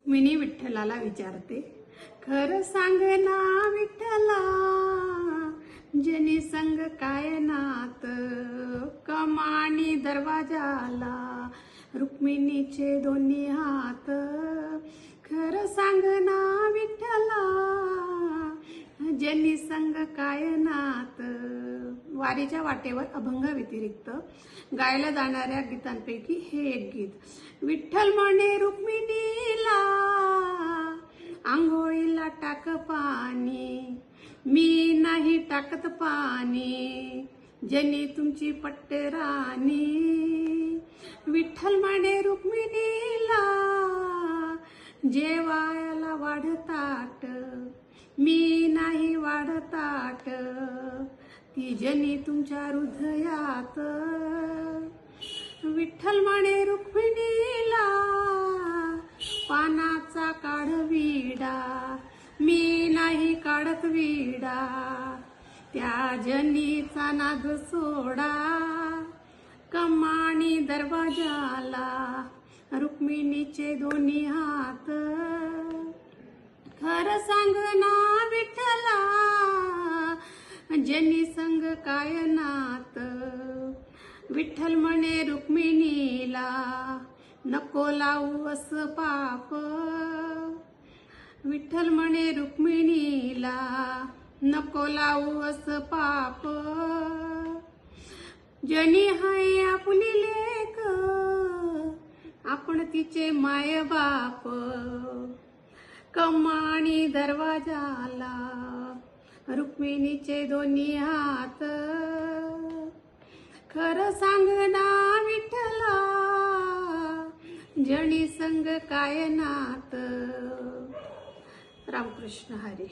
रुक्मिणी विठ्ठलाला विचारते, खरं सांग ना विठ्ठला, जनी संग काय नात, कमानी दरवाजाला रुक्मिणीचे दोन्ही हात. खरं सांग ना विठ्ठला, जनी संग काय नात. वारीच्या वाटेवर अभंग व्यतिरिक्त गायला जाणाऱ्या गीतांपैकी हे एक गीत. विठ्ठल म्हणे रुक्मिणीला, आंघोळीला टाक पाणी, मी नाही टाकत पाणी, जनी तुमची पट्टराणी. विठ्ठल म्हणे रुक्मिणीला, जेवायला वाढताट, मी नाही वाढताट, ती जनी तुमच्या हृदयात. विठ्ठल म्हणे रुक्मिणीला, पानाचा काढ विडा, मी नाही काढत विडा, त्या जनीचा नाद सोडा, कमानी दरवाजाला रुक्मिणीचे दोन्ही हात. खरं सांग ना विठ्ठला, जनी संग काय नात. विठ्ठल म्हणे रुक्मिणीला, नको लावू असं पाप. विठ्ठल म्हणे रुक्मिणीला, नको लावू असं पाप, जनी हाय आपली लेक, आपण तिचे माय बाप. कमानी दरवाजाला रुक्मिणीचे दोन्ही हात. खरं सांग ना विठ्ठला, जनी संग काय नात. रामकृष्ण हरी.